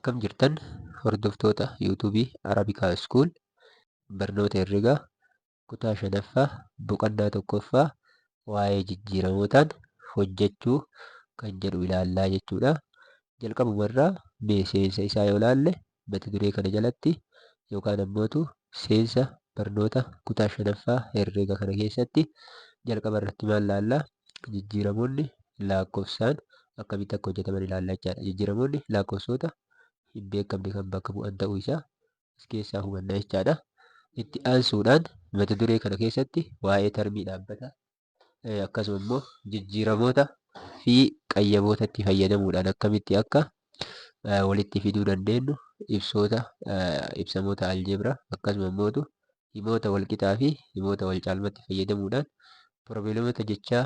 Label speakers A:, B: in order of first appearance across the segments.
A: Akkam jirtan hordoftoota yuutuubii Arabikaa School barnoota herregaa kutaa 5ffaa boqonnaa 1ffaa waa'ee jijjiiramootaan hojjechuu kan jedhu ilaallaa jechuudha. Jalqabumarraa seensa isaa yoo ilaalle mata duree kana jalatti yookaan ammootu seensa barnoota kutaa 5ffaa herreega kana keessatti jalqaba irratti maal ilaallaa? Jijjiiramoonni lakkoofsaan akkamitti akka hojjetaman ilaallaa jechaadha. Jijjiiramoonni lakkoofsota hin beekamne kan bakka bu'an ta'uu isaa as keessaa hubannaa jechaadha. Itti aansuudhaan mata duree kana keessatti waa'ee tarmii dhaabbataa akkasuma immoo jijjiiramoota fi qayyaboota itti fayyadamuudhaan akkamitti akka walitti fiduu dandeenyu ibsamoota aljeebraa akkasuma immoo himoota walqixaa fi himoota wal caalmaatti fayyadamuudhaan probleemota jechaa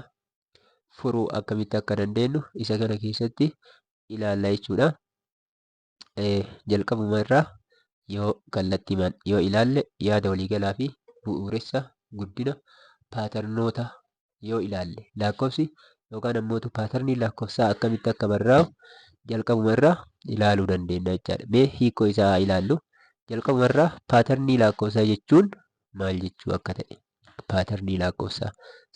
A: furuu akkamitti akka dandeenyu isa kana keessatti ilaallaa jechuudha. Jalqabuma irraa yoo kallattiimaan yoo ilaalle yaada waliigalaa fi bu'uuressa guddina paaternoota yoo ilaalle lakkoofsi yookaan ammootu paatarnii lakkoofsaa akkamitti akka barraa'u jalqabuma irraa ilaaluu dandeenya jechaadha. Mee hiikoo isaa ilaallu. Jalqabuma irraa paatarnii lakkoofsaa jechuun maal jechuu akka ta'e paatarnii lakkoofsaa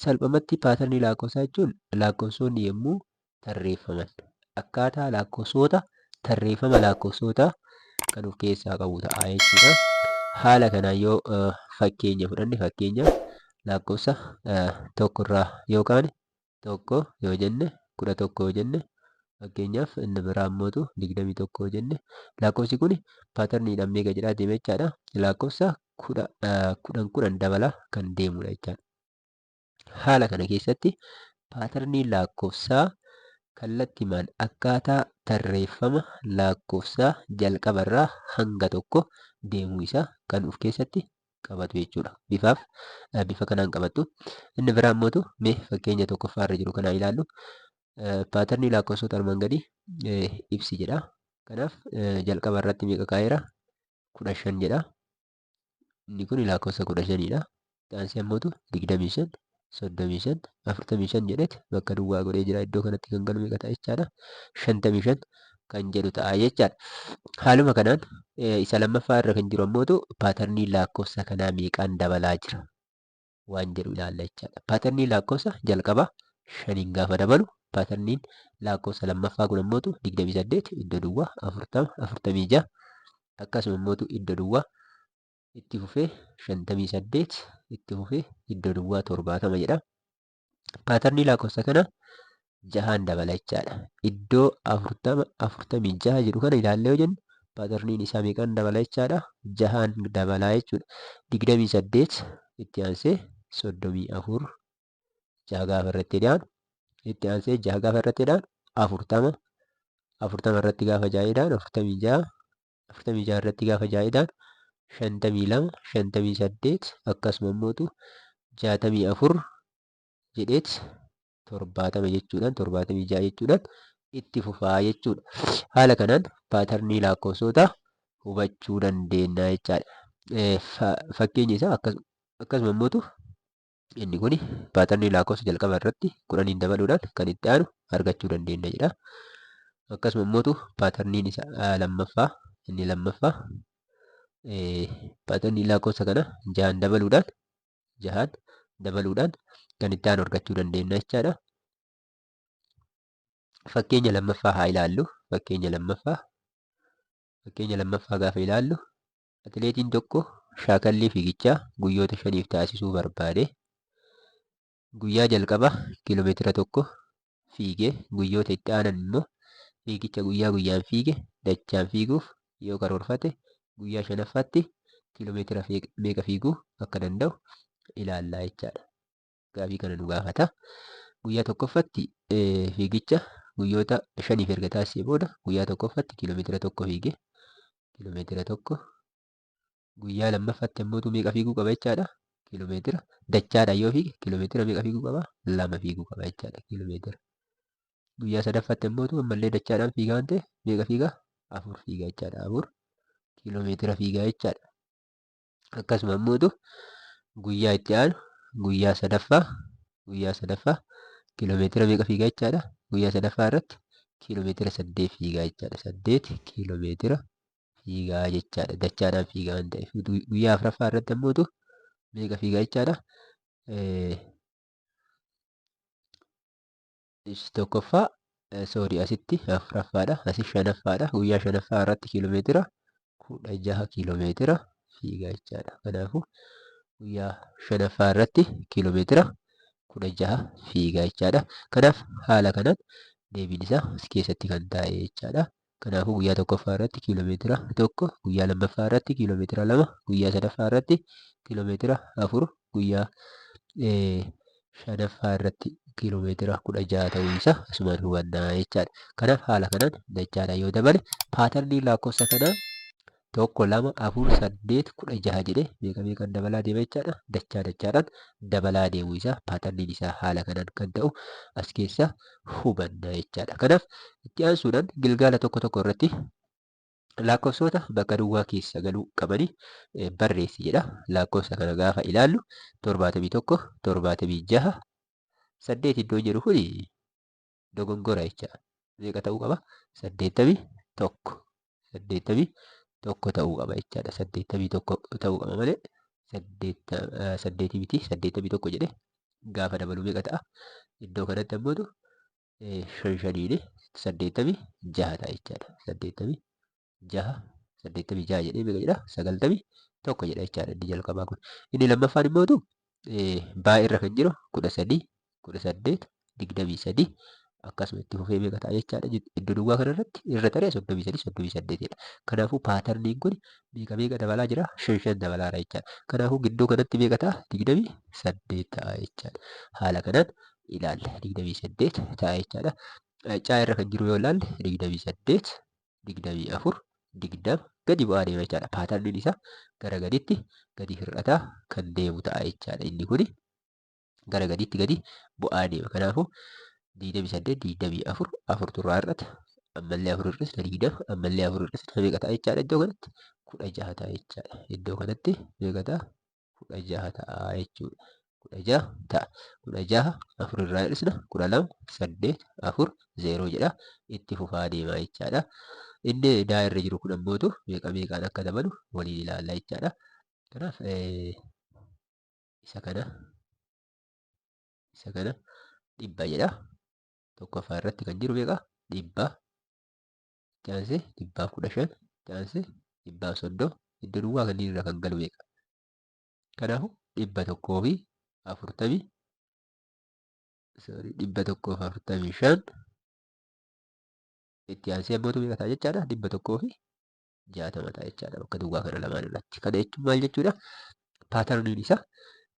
A: salphumatti paatarnii lakkoofsaa jechuun lakkoofsonni yommuu tarreeffaman akkaataa lakkoofsota tarreeffama lakkoofsotaa kan of keessaa qabu ta'a jechuudha. Haala kanaan yoo fakkeenya fudhanne fakkeenyaaf lakkoofsa tokkorraa yookaan tokko yoo jenne 11 yoo jenne fakkeenyaaf inni biraa ammootu 21 yoo jenne lakkoofsi kun paatarniidhaan meeqa jedhaa deema jechaadha. Lakkoofsa 10 dabalaa kan deemudha jechaadha. Haala kana keessatti paatarnii lakkoofsaa kallattiimaan akkaataa tarreeffama lakkoofsaa jalqabarraa hanga tokko deemuu isaa kan of keessatti qabatu jechuudha. Bifa kanaan qabattu. Inni biraa ammootu mee fakkeenya tokkoffaarra jiru kana ilaallu. Paatarnii lakkoofsota armaan gadii ibsi jedha. Kanaaf jalqaba irratti meeqa kaa'eera? 15 jedha. Inni kun lakkoofsa 15dha. Taansii ammootu 25 35 45 jedhetti bakka duwwaa godhee jira. Iddoo kanatti kan galu meeqa ta'a jechaadha? 55 kan jedhu ta'a jechaadha. Haaluma kanaan isa lammaffaa irra kan jiru ammootu paatarnii lakkoofsa kanaa meeqaan dabalaa jira waan jedhu ilaalla jechaadha. Paatarnii lakkoofsa jalqaba 5 gaafa dabalu paatarniin lakkoofsa lammaffaa kun ammootu 28 iddoo duwwaa 40 46 akkasuma ammootu iddoo duwwaa itti fufee 58 itti fufee iddoo duwwaa 70 jedha. Paatarnii lakkoofsa kana jahaan dabala jechaadha. Iddoo 40 46 jedhu kana ilaallee yoo jennu paatarniin isaa meeqaan dabala jechaadha? Jahaan dabalaa jechuudha. 28 itti aansee 34 jaha gaafa irratti dhiyaanu itti aansee jaha gaafa irratti dhiyaanu 40 irratti gaafa jaha dhiyaanu 46 irratti gaafa jaha dhiyaanu 52 58 akkasuma ammootu 64 jedheet 70 jechuudhaan 76 jechuudhaan itti fufaa jechuudha. Haala kanaan paatarnii lakkoofsotaa hubachuu dandeenya jechaadha. Fakkeenya isaa akkasuma ammootu inni kun paatarnii lakkoofsa jalqaba irratti 10 dabaluudhaan kan itti aanu argachuu dandeenya jedha. Akkasuma ammootu paatarniin isaa lammaffaa inni lammaffaa paatarnii lakkoofsa kana jahaan dabaluudhaan kan itti aanu argachuu dandeenya jechaadha. Fakkeenya lammaffaa haa ilaallu. Fakkeenya lammaffaa gaafa ilaallu atileetiin tokko shaakallii fiigichaa guyyoota 5 taasisuu barbaade. Guyyaa jalqaba kiiloomeetira 1 fiigee guyyoota itti aanan immoo fiigicha guyyaa guyyaan fiige dachaan fiiguuf yoo karoorfate guyyaa 5ffaatti kiiloomeetira meeqa fiiguu akka danda'u ilaallaa jechaadha. Gaafii kana nu gaafata. Guyyaa tokkoffaatti fiigicha guyyoota 5 erga taasisee booda guyyaa tokkoffaatti kiiloomeetira 1 fiigee kiiloomeetira 1 guyyaa lammaffaatti ammootu meeqa fiiguu qaba jechaadha? Kiiloomeetira dachaadhaan yoo fiige kiiloomeetira meeqa fiiguu qaba? 2 fiiguu qaba jechaadha kiiloomeetira. Guyyaa sadaffaatti ammootu ammallee dachaadhaan fiigaa waan ta'eef meeqa fiigaa? 4 fiigaa jechaadha. 4 kiiloomeetira fiigaa jechaadha. Akkasuma ammootu guyyaa itti aanu guyyaa sadaffaa kiiloomeetira meeqa fiigaa jechaadha? Guyyaa sadaffaa irratti kiiloomeetira 8 fiigaa jechaadha. 8 kiiloomeetira fiigaa jechaadha. Dachaadhaan fiigaa waan ta'eef guyyaa afuraffaa irratti ammootu meeqa fiigaa jechaadha. Tokkoffaa asitti afuraffaadha. Asi shanaffaadha. Guyyaa shanaffaa irratti kiiloomeetira 16 kiiloomeetira fiigaa jechaadha. Kanaafuu guyyaa shanaffaa irratti kiiloomeetira 16 fiigaa jechaadha. Kanaaf haala kanaan deebiin isaa as keessatti kan taa'e jechaadha. Kanaafuu guyyaa tokkoffaa irratti kiiloomeetira 1, guyyaa lammaffaa irratti kiiloomeetira 2, guyyaa sadaffaa irratti kiiloomeetira 4, guyyaa shanaffaa irratti kiiloomeetira 16 ta'uu isaa asumaan hubannaa jechaadha. Kanaaf haala kanaan dachaadha yoo dabale paatarnii lakkoofsa kanaa 1, 2, 4, 8, 16 jedhee meeqan dabalaa deema jechaadha. Dachaadhaan dabalaa deemuu isaa paatarniin isaa haala kanaan kan ta'u as keessa hubanna jechaadha. Kanaaf itti aansuudhaan gilgaala tokko irratti lakkoofsota bakka duwwaa keessa galuu qabanii barreessi jedha. Lakkoofsa kana gaafa ilaallu 71, 76, 8 iddoo jedhu kuni dogongora jechaadha. Meeqa ta'uu qaba? 81. 81 ta'uu qaba jechaadha. 81 ta'uu qaba malee 8 miti. 81 jedhee gaafa dabalu meeqa ta'a? Iddoo kanatti ammootu 5 86 ta'a jechaadha. 86 jedhee meeqa jedha? 91 jedha jechaadha inni jalqabaa kun. Inni lammaffaan immootu baay'irra kan jiru 13, 18, 23 akkasuma itti fufee meeqa ta'a jechaadha. Iddoo duwwaa kanarratti irra taree 33, 38 jedha. Kanaafuu paatarniin kun meeqa dabalaa jira? 5 dabalaara jechaadha. Kanaafuu gidduu kanatti meeqa ta'a? 28 ta'a jechaadha. Haala kanaan ilaalla. 28 ta'a jechaadha. Caa irra kan jiru yoo ilaalle 28, 24, 20 gadi bu'aa deema jechaadha. Paatarniin isaa gara gaditti gadi hir'ataa kan deemu ta'a jechaadha. Inni kuni gara gaditti gadi bu'aa deema. Kanaafuu 28, 24, 4 turraa irratti ammallee 4 irratti 20, ammallee 4 irratti meeqa ta'a jechaadha. Iddoo kanatti 16 ta'a jechaadha. Iddoo kanatti meeqa ta'a? 16 ta'a jechuudha. 16 ta'a. 16 4 irraa hir'isna 12, 8, 4, 0 jedha. Itti fufaa deema jechaadha. Inni daa'irra jiru kun ammootu meeqaan akka dabalu waliin ilaalla jechaadha. Kanaaf isa kana 100 jedha. Tokkoffaa irratti kan jiru meeqa? 100. Chaansee 115. Chaansee 130. Iddoo duwwaa kanneen irra kan galu meeqa? Kanaafuu 145 itti aansee ammootu meeqa ta'a jechaadha? 160 ta'a jechaadha bakka duwwaa kana lamaan irratti. Kana jechuun maal jechuudha? Paatarniin isaa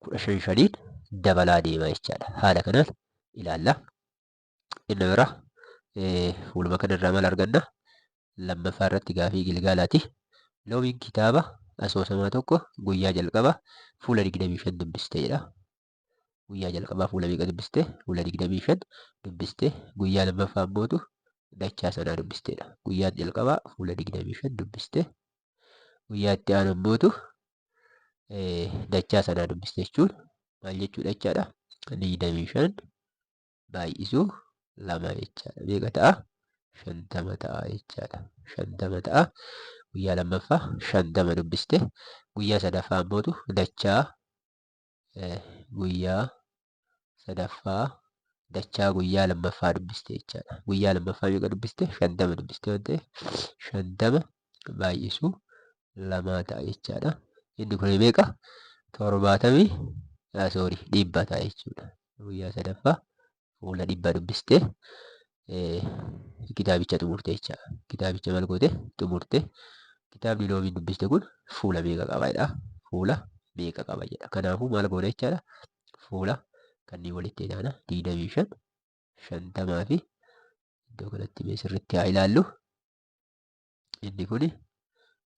A: 15 dabalaa deema jechaadha. Haala kanaan ilaalla. Inni bira fuuluma kanarraa maal arganna? Lammaffaa irratti gaafii gilgaalaati. Loomiin kitaaba asoosamaa tokko guyyaa jalqabaa fuula 25 dubbiste jedha. Guyyaa jalqabaa fuula meeqa dubbiste? Fuula 25 dubbiste. Guyyaa lammaffaa ammootu dachaa sanaa dubbisteedha. Guyyaa jalqabaa fuula 25 dubbiste. Guyyaa itti aanu ammootu dachaa sanaa dubbiste jechuun maal jechuudha jechaadha? 25 baay'isuu 2 jechaadha. Meeqa ta'a? 50 ta'a jechaadha. 50 ta'a. Guyyaa lammaffaa 50 dubbiste. Guyyaa sadaffaa ammootu dachaa guyyaa sadaffaa dachaa guyyaa lammaffaa dubbiste jechaadha. Guyyaa lammaffaa meeqa dubbiste? 50 dubbiste waan ta'eef 50 baay'isuu 2 ta'a jechaadha. Inni kun meeqa? 100 ta'a jechuudha. Guyyaa sadaffaa fuula 100 dubbiste kitaabicha xumurte jechaadha. Kitaabicha maal goote? Xumurte. Kitaabni loomiin dubbiste kun fuula meeqa qaba jedha? Fuula meeqa qaba jedha. Kanaafuu maal goona jechaadha? Fuula kanneen walitti ilaana 25, 50 fi iddoo kanatti mee sirriitti haa ilaallu. Inni kun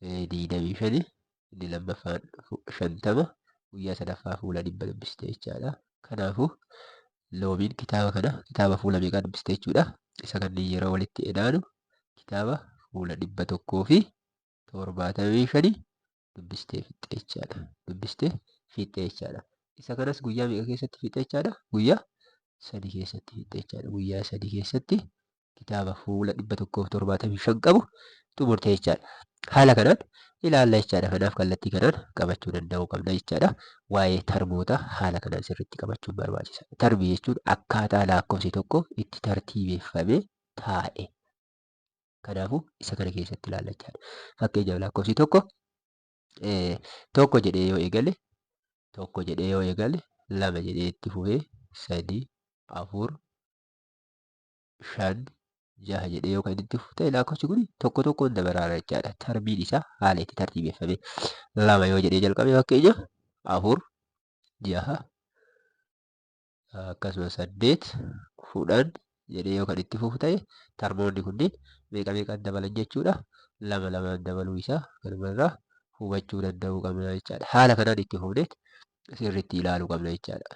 A: 25, inni lammaffaan 50, guyyaa sadaffaa fuula 100 dubbiste jechaadha. Kanaafuu loomiin kitaaba kana kitaaba fuula meeqaa dubbiste jechuudha. Isa kanneen yeroo walitti ilaanu kitaaba fuula 175 dubbistee fixxee jechaadha. Dubbistee fixxee jechaadha. Isa kanas guyyaa meeqa keessatti fixxee jechaadha? Guyyaa 3 keessatti fixxee jechaadha. Guyyaa 3 keessatti kitaaba fuula 175 qabu xumurte jechaadha. Haala kanaan ilaalla jechaadha. Kanaaf kallattii kanaan qabachuu danda'uu qabna jechaadha. Waa'ee tarmoota haala kanaan sirriitti qabachuun barbaachisaadha. Tarbii jechuun akkaataa lakkoofsi tokko itti tartiibeffamee taa'e. Kanaafuu isa kana keessatti ilaalla jechaadha. Fakkeenyaaf lakkoofsi tokko jedhee yoo eegale 2 jedhee itti fufee 3 4 5 6 jedhee yoo kan itti fufu ta'e lakkoofsi kun tokkoon dabaraara jechaadha. Tarbiin isaa haala itti tartiibeffamee 2 yoo jedhee jalqabe fakkeenyaaf 4 6 akkasumas 8 10 jedhee yoo kan itti fufu ta'e tarmoonni kunniin meeqaan dabalan jechuudha. 2 dabaluu isaa kanumarraa hubachuu danda'uu qabna jechaadha. Haala kanaan itti fufnee sirriitti ilaaluu qabna jechaadha.